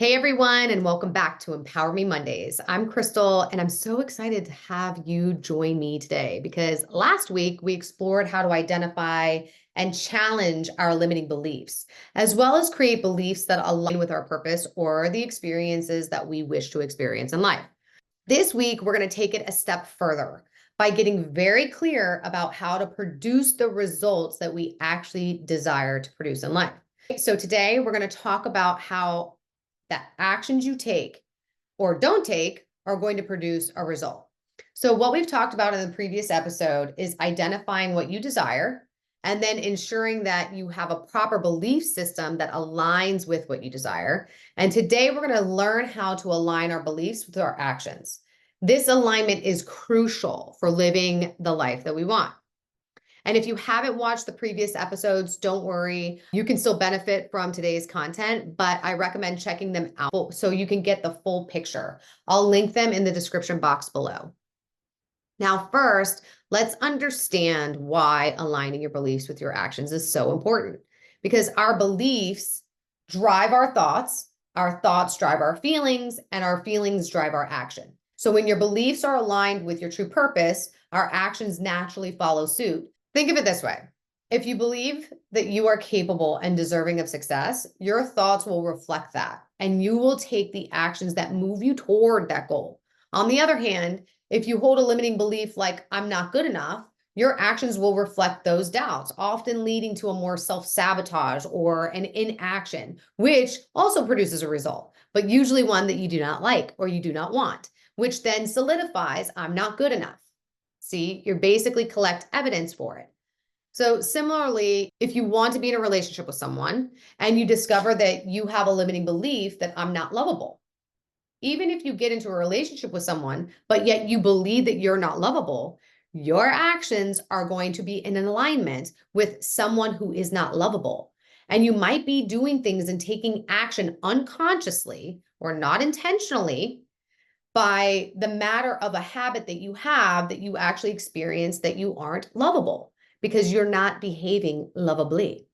Hey everyone, and welcome back to Empower Me Mondays. I'm Crystal, and I'm so excited to have you join me today because last week we explored how to identify and challenge our limiting beliefs, as well as create beliefs that align with our purpose or the experiences that we wish to experience in life. This week, we're going to take it a step further by getting very clear about how to produce the results that we actually desire to produce in life. So today, we're going to talk about how the actions you take or don't take are going to produce a result. So, what we've talked about in the previous episode is identifying what you desire and then ensuring that you have a proper belief system that aligns with what you desire. And today, we're going to learn how to align our beliefs with our actions. This alignment is crucial for living the life that we want. And if you haven't watched the previous episodes, don't worry. You can still benefit from today's content, but I recommend checking them out so you can get the full picture. I'll link them in the description box below. Now, first, let's understand why aligning your beliefs with your actions is so important. Because our beliefs drive our thoughts drive our feelings, and our feelings drive our action. So when your beliefs are aligned with your true purpose, our actions naturally follow suit. Think of it this way. If you believe that you are capable and deserving of success, your thoughts will reflect that, and you will take the actions that move you toward that goal. On the other hand, if you hold a limiting belief like, I'm not good enough, your actions will reflect those doubts, often leading to a more self-sabotage or an inaction, which also produces a result, but usually one that you do not like or you do not want, which then solidifies, I'm not good enough. See, you're basically collect evidence for it. So similarly, if you want to be in a relationship with someone and you discover that you have a limiting belief that I'm not lovable, even if you get into a relationship with someone, but yet you believe that you're not lovable, your actions are going to be in alignment with someone who is not lovable. And you might be doing things and taking action unconsciously or not intentionally by the matter of a habit that you have that you actually experience that you aren't lovable because you're not behaving lovably.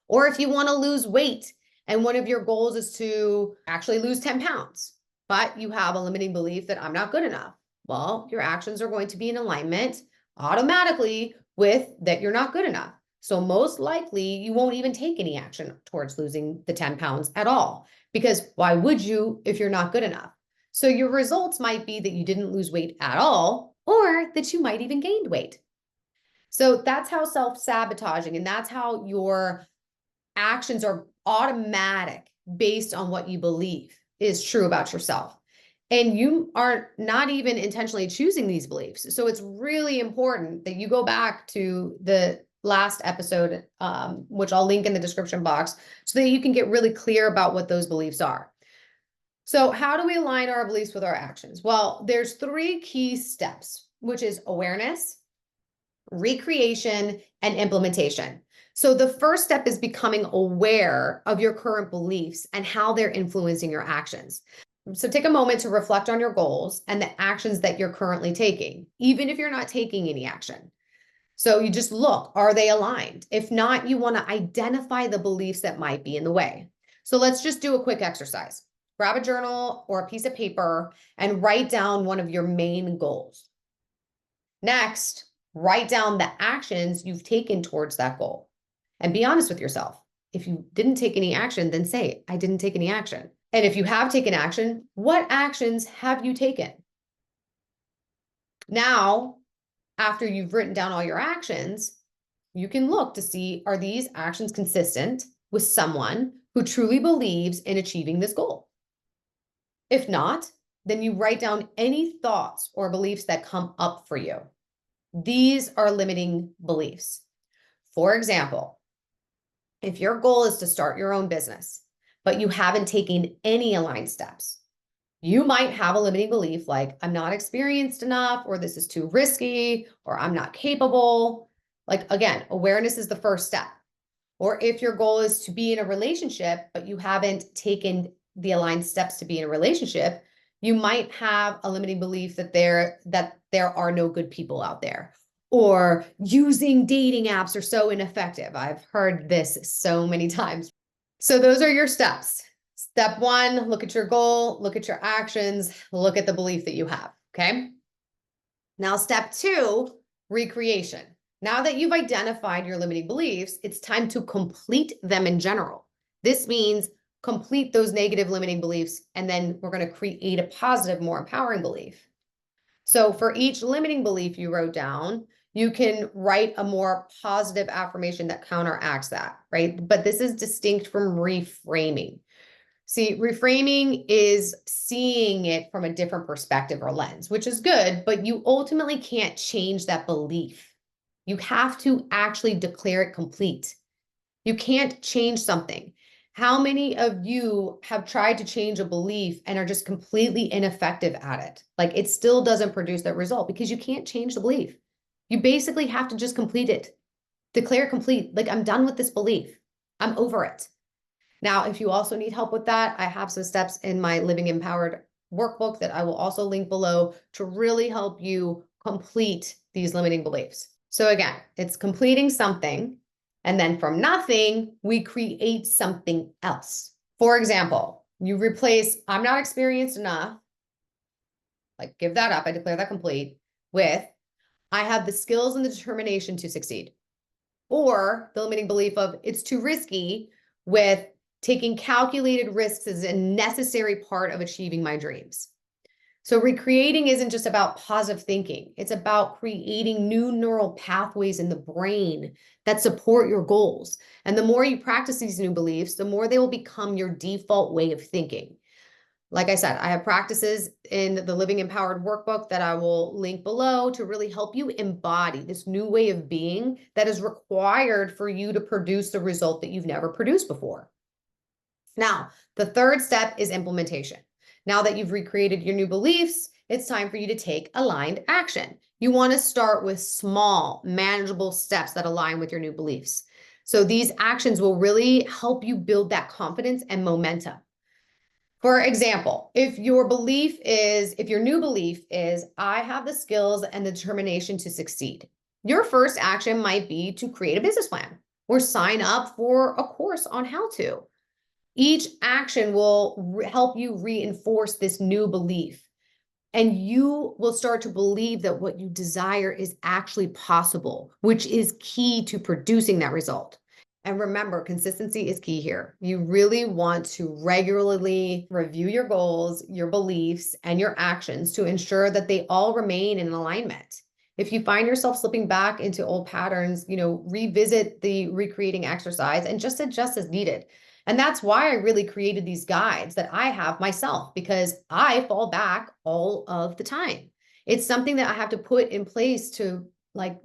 Or if you want to lose weight and one of your goals is to actually lose 10 pounds, but you have a limiting belief that I'm not good enough, well, your actions are going to be in alignment automatically with that you're not good enough. So most likely you won't even take any action towards losing the 10 pounds at all, because why would you if you're not good enough? So your results might be that you didn't lose weight at all, or that you might even gained weight. So that's how self-sabotaging, and that's how your actions are automatic based on what you believe is true about yourself. And you are not even intentionally choosing these beliefs. So it's really important that you go back to the last episode, which I'll link in the description box, so that you can get really clear about what those beliefs are. So how do we align our beliefs with our actions? Well, there's three key steps, which is awareness, recreation, and implementation. So the first step is becoming aware of your current beliefs and how they're influencing your actions. So take a moment to reflect on your goals and the actions that you're currently taking, even if you're not taking any action. So you just look, are they aligned? If not, you want to identify the beliefs that might be in the way. So let's just do a quick exercise. Grab a journal or a piece of paper and write down one of your main goals. Next, write down the actions you've taken towards that goal and be honest with yourself. If you didn't take any action, then say, I didn't take any action. And if you have taken action, what actions have you taken? Now, after you've written down all your actions, you can look to see, are these actions consistent with someone who truly believes in achieving this goal? If not, then you write down any thoughts or beliefs that come up for you. These are limiting beliefs. For example, if your goal is to start your own business, but you haven't taken any aligned steps, you might have a limiting belief like, I'm not experienced enough, or this is too risky, or I'm not capable. Like, again, awareness is the first step. Or if your goal is to be in a relationship, but you haven't taken the aligned steps to be in a relationship, you might have a limiting belief that there are no good people out there, or using dating apps are so ineffective. I've heard this so many times. So those are your steps. Step one, look at your goal, look at your actions, look at the belief that you have, okay? Now, step two, recreation. Now that you've identified your limiting beliefs, it's time to complete them in general. This means complete those negative limiting beliefs, and then we're going to create a positive, more empowering belief. So for each limiting belief you wrote down, you can write a more positive affirmation that counteracts that, right? But this is distinct from reframing. See, reframing is seeing it from a different perspective or lens, which is good, but you ultimately can't change that belief. You have to actually declare it complete. You can't change something. How many of you have tried to change a belief and are just completely ineffective at it? Like it still doesn't produce that result because you can't change the belief. You basically have to just complete it. Declare complete. Like I'm done with this belief. I'm over it. Now, if you also need help with that, I have some steps in my Living Empowered workbook that I will also link below to really help you complete these limiting beliefs. So again, it's completing something, and then from nothing, we create something else. For example, you replace, I'm not experienced enough, like give that up, I declare that complete, with, I have the skills and the determination to succeed. Or the limiting belief of, it's too risky, with, taking calculated risks is a necessary part of achieving my dreams. So recreating isn't just about positive thinking. It's about creating new neural pathways in the brain that support your goals. And the more you practice these new beliefs, the more they will become your default way of thinking. Like I said, I have practices in the Living Empowered workbook that I will link below to really help you embody this new way of being that is required for you to produce the result that you've never produced before. Now, the third step is implementation. Now that you've recreated your new beliefs, it's time for you to take aligned action. You want to start with small, manageable steps that align with your new beliefs. So these actions will really help you build that confidence and momentum. For example, if your new belief is, I have the skills and the determination to succeed, your first action might be to create a business plan or sign up for a course on how to. Each action will help you reinforce this new belief. And you will start to believe that what you desire is actually possible, which is key to producing that result. And remember, consistency is key here. You really want to regularly review your goals, your beliefs, and your actions to ensure that they all remain in alignment. If you find yourself slipping back into old patterns, revisit the recreating exercise and just adjust as needed. And that's why I really created these guides that I have myself, because I fall back all of the time. It's something that I have to put in place to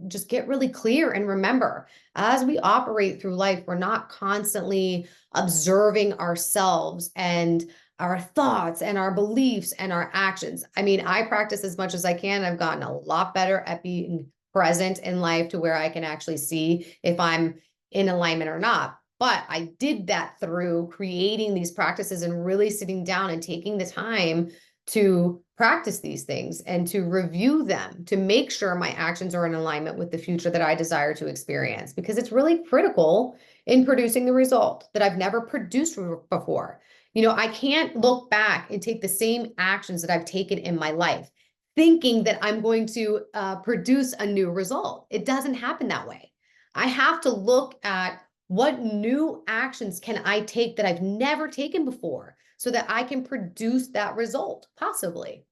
just get really clear and remember, as we operate through life, we're not constantly observing ourselves and our thoughts and our beliefs and our actions. I mean, I practice as much as I can. I've gotten a lot better at being present in life to where I can actually see if I'm in alignment or not. But I did that through creating these practices and really sitting down and taking the time to practice these things and to review them to make sure my actions are in alignment with the future that I desire to experience, because it's really critical in producing the result that I've never produced before. I can't look back and take the same actions that I've taken in my life thinking that I'm going to produce a new result. It doesn't happen that way. I have to look at what new actions can I take that I've never taken before so that I can produce that result, possibly,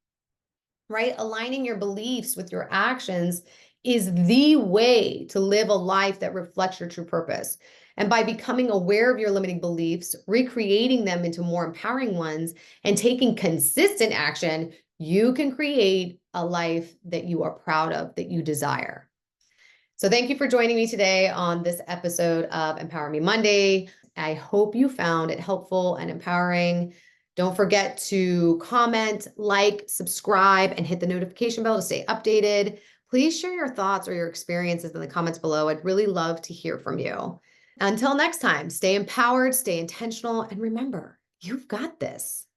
right? Aligning your beliefs with your actions is the way to live a life that reflects your true purpose. And by becoming aware of your limiting beliefs, recreating them into more empowering ones, and taking consistent action, you can create a life that you are proud of, that you desire. So thank you for joining me today on this episode of Empower Me Monday. I hope you found it helpful and empowering. Don't forget to comment, like, subscribe, and hit the notification bell to stay updated. Please share your thoughts or your experiences in the comments below. I'd really love to hear from you. Until next time, stay empowered, stay intentional, and remember, you've got this.